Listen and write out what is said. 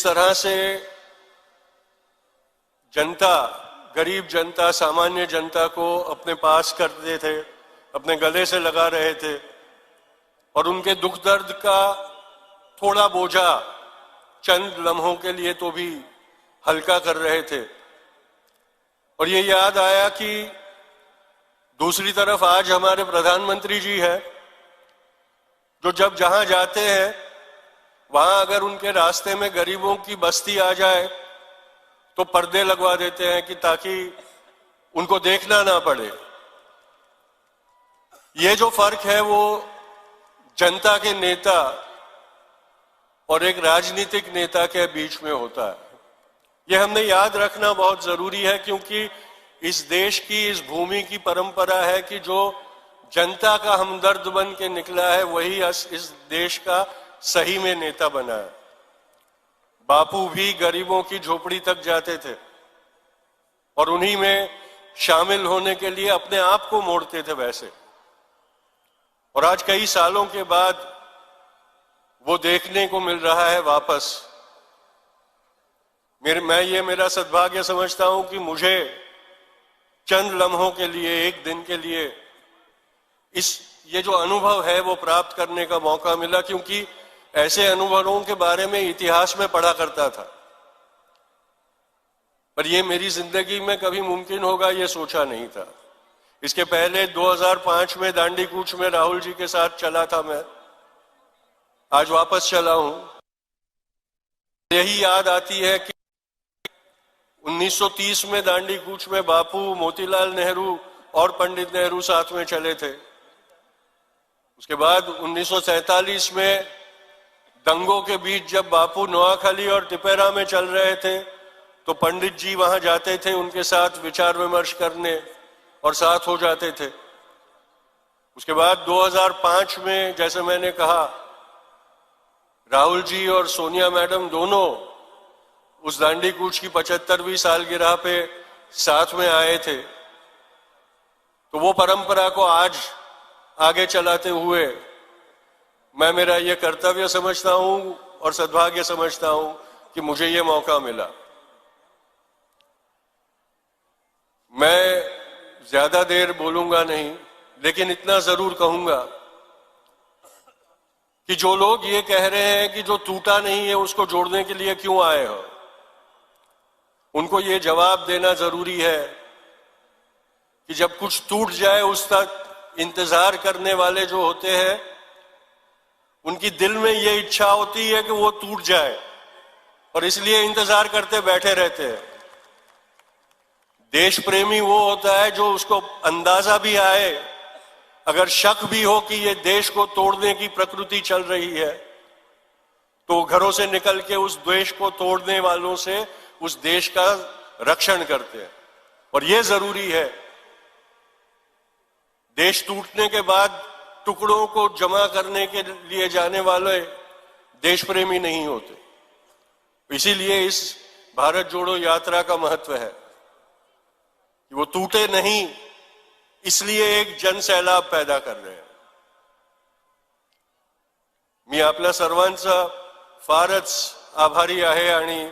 इस तरह से जनता, गरीब जनता, सामान्य जनता को अपने पास करते थे, अपने गले से लगा रहे थे और उनके दुख दर्द का थोड़ा बोझा चंद लम्हों के लिए तो भी हल्का कर रहे थे। और ये याद आया कि दूसरी तरफ आज हमारे प्रधानमंत्री जी हैं, जो जब जहां जाते हैं वहां अगर उनके रास्ते में गरीबों की बस्ती आ जाए तो पर्दे लगवा देते हैं कि ताकि उनको देखना ना पड़े। ये जो फर्क है वो जनता के नेता और एक राजनीतिक नेता के बीच में होता है। ये हमने याद रखना बहुत जरूरी है, क्योंकि इस देश की, इस भूमि की परंपरा है कि जो जनता का हमदर्द बन के निकला है वही इस देश का सही में नेता बना है। बापू भी गरीबों की झोपड़ी तक जाते थे और उन्हीं में शामिल होने के लिए अपने आप को मोड़ते थे वैसे। और आज कई सालों के बाद वो देखने को मिल रहा है वापस। मैं ये मेरा सद्भाग्य समझता हूं कि मुझे चंद लम्हों के लिए, एक दिन के लिए ये जो अनुभव है वो प्राप्त करने का मौका मिला, क्योंकि ऐसे अनुभवों के बारे में इतिहास में पढ़ा करता था, पर ये मेरी जिंदगी में कभी मुमकिन होगा ये सोचा नहीं था। इसके पहले 2005 में दांडी कूच में राहुल जी के साथ चला था मैं, आज वापस चला हूं। यही याद आती है कि 1930 में दांडी कूच में बापू, मोतीलाल नेहरू और पंडित नेहरू साथ में चले थे। उसके बाद 1947 में दंगों के बीच जब बापू नोआखाली और टिपेरा में चल रहे थे तो पंडित जी वहां जाते थे उनके साथ विचार विमर्श करने और साथ हो जाते थे। उसके बाद 2005 में, जैसे मैंने कहा, राहुल जी और सोनिया मैडम दोनों उस दांडी कूच की 75वीं सालगिरह पे साथ में आए थे। तो वो परंपरा को आज आगे चलाते हुए मैं मेरा ये कर्तव्य समझता हूं और सद्भाग्य समझता हूं कि मुझे ये मौका मिला। मैं ज्यादा देर बोलूंगा नहीं, लेकिन इतना जरूर कहूंगा कि जो लोग ये कह रहे हैं कि जो टूटा नहीं है उसको जोड़ने के लिए क्यों आए हो, उनको ये जवाब देना जरूरी है कि जब कुछ टूट जाए उस तक इंतजार करने वाले जो होते हैं उनकी दिल में ये इच्छा होती है कि वो टूट जाए और इसलिए इंतजार करते बैठे रहते हैं। देश प्रेमी वो होता है जो उसको अंदाजा भी आए, अगर शक भी हो कि ये देश को तोड़ने की प्रकृति चल रही है, तो घरों से निकल के उस देश को तोड़ने वालों से उस देश का रक्षण करते हैं। और ये जरूरी है। देश टूटने के बाद टुकड़ों को जमा करने के लिए जाने वाले देश प्रेमी नहीं होते। इसीलिए इस भारत जोड़ो यात्रा का महत्व है कि वो टूटे नहीं, इसलिए एक जनसैलाब पैदा कर रहे हैं। मी आपल्या सर्वांचा फारच आभारी आहे आणि